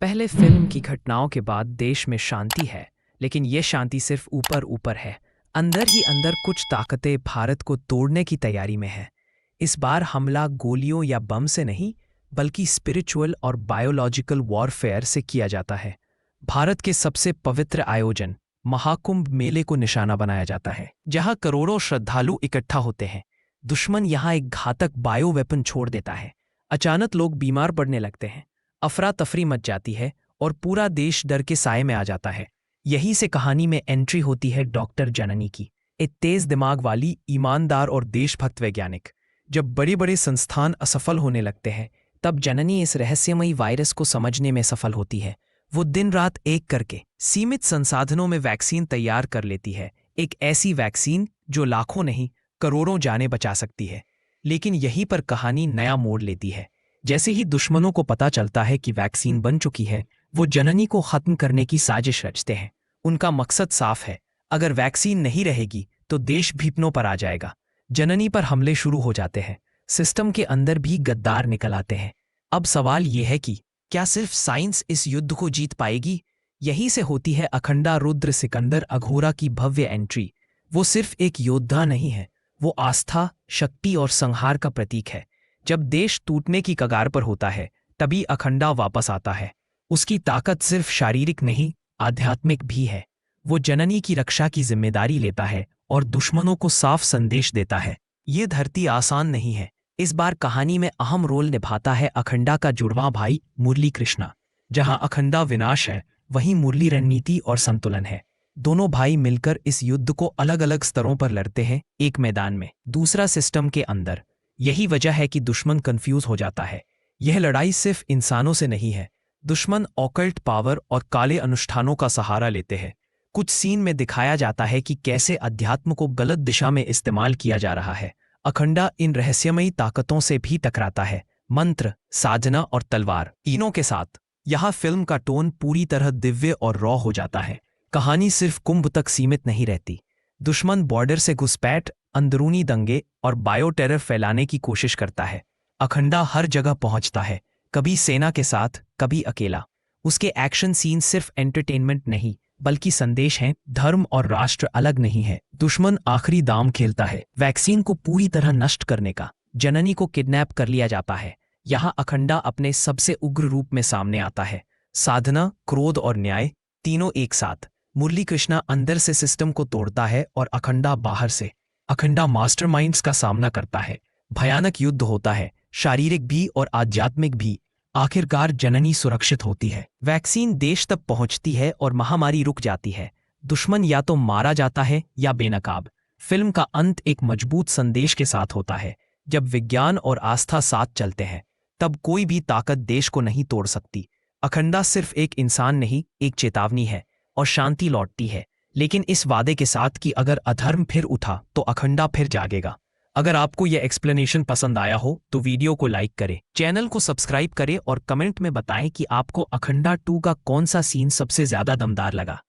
पहले फिल्म की घटनाओं के बाद देश में शांति है, लेकिन ये शांति सिर्फ ऊपर ऊपर है। अंदर ही अंदर कुछ ताकतें भारत को तोड़ने की तैयारी में है। इस बार हमला गोलियों या बम से नहीं, बल्कि स्पिरिचुअल और बायोलॉजिकल वॉरफेयर से किया जाता है। भारत के सबसे पवित्र आयोजन महाकुंभ मेले को निशाना बनाया जाता है, जहां करोड़ों श्रद्धालु इकट्ठा होते हैं। दुश्मन यहां एक घातक बायो वेपन छोड़ देता है। अचानक लोग बीमार पड़ने लगते हैं, अफरा तफरी मच जाती है और पूरा देश डर के साए में आ जाता है। यहीं से कहानी में एंट्री होती है डॉक्टर जननी की, एक तेज दिमाग वाली, ईमानदार और देशभक्त वैज्ञानिक। जब बड़े बड़े संस्थान असफल होने लगते हैं, तब जननी इस रहस्यमयी वायरस को समझने में सफल होती है। वो दिन रात एक करके सीमित संसाधनों में वैक्सीन तैयार कर लेती है, एक ऐसी वैक्सीन जो लाखों नहीं करोड़ों जानें बचा सकती है। लेकिन यहीं पर कहानी नया मोड़ लेती है। जैसे ही दुश्मनों को पता चलता है कि वैक्सीन बन चुकी है, वो जननी को खत्म करने की साजिश रचते हैं। उनका मकसद साफ है, अगर वैक्सीन नहीं रहेगी तो देश भीपनों पर आ जाएगा। जननी पर हमले शुरू हो जाते हैं, सिस्टम के अंदर भी गद्दार निकल आते हैं। अब सवाल यह है कि क्या सिर्फ साइंस इस युद्ध को जीत पाएगी? यहीं से होती है अखंडा रुद्र सिकंदर अघोरा की भव्य एंट्री। वो सिर्फ एक योद्धा नहीं है, वो आस्था, शक्ति और संहार का प्रतीक है। जब देश टूटने की कगार पर होता है, तभी अखंडा वापस आता है। उसकी ताकत सिर्फ शारीरिक नहीं, आध्यात्मिक भी है। वो जननी की रक्षा की जिम्मेदारी लेता है और दुश्मनों को साफ संदेश देता है, ये धरती आसान नहीं है। इस बार कहानी में अहम रोल निभाता है अखंडा का जुड़वां भाई मुरली कृष्णा। जहां अखंडा विनाश है, वहीं मुरली रणनीति और संतुलन है। दोनों भाई मिलकर इस युद्ध को अलग अलग स्तरों पर लड़ते हैं, एक मैदान में, दूसरा सिस्टम के अंदर। यही वजह है कि दुश्मन कंफ्यूज हो जाता है। यह लड़ाई सिर्फ इंसानों से नहीं है। दुश्मन ऑकल्ट पावर और काले अनुष्ठानों का सहारा लेते हैं। कुछ सीन में दिखाया जाता है कि कैसे अध्यात्म को गलत दिशा में इस्तेमाल किया जा रहा है। अखंडा इन रहस्यमयी ताकतों से भी टकराता है, मंत्र, साधना और तलवार, तीनों के साथ। यह फिल्म का टोन पूरी तरह दिव्य और रॉ हो जाता है। कहानी सिर्फ कुंभ तक सीमित नहीं रहती। दुश्मन बॉर्डर से घुसपैठ, अंदरूनी दंगे और बायो टेरर फैलाने की कोशिश करता है। अखंडा हर जगह पहुंचता है, कभी सेना के साथ, कभी अकेला। उसके एक्शन सीन सिर्फ एंटरटेनमेंट नहीं, बल्कि संदेश हैं, धर्म और राष्ट्र अलग नहीं है। दुश्मन आखिरी दाम खेलता है, वैक्सीन को पूरी तरह नष्ट करने का। जननी को किडनैप कर लिया जाता है। यहाँ अखंडा अपने सबसे उग्र रूप में सामने आता है। साधना, क्रोध और न्याय, तीनों एक साथ। मुरली कृष्णा अंदर से सिस्टम को तोड़ता है और अखंडा बाहर से। अखंडा मास्टरमाइंड्स का सामना करता है। भयानक युद्ध होता है, शारीरिक भी और आध्यात्मिक भी। आखिरकार जननी सुरक्षित होती है, वैक्सीन देश तक पहुंचती है और महामारी रुक जाती है। दुश्मन या तो मारा जाता है या बेनकाब। फिल्म का अंत एक मजबूत संदेश के साथ होता है, जब विज्ञान और आस्था साथ चलते हैं, तब कोई भी ताकत देश को नहीं तोड़ सकती। अखंडा सिर्फ एक इंसान नहीं, एक चेतावनी है, और शांति लौटती है, लेकिन इस वादे के साथ कि अगर अधर्म फिर उठा तो अखंडा फिर जागेगा। अगर आपको यह एक्सप्लेनेशन पसंद आया हो तो वीडियो को लाइक करें, चैनल को सब्सक्राइब करें और कमेंट में बताएं कि आपको अखंडा 2 का कौन सा सीन सबसे ज्यादा दमदार लगा।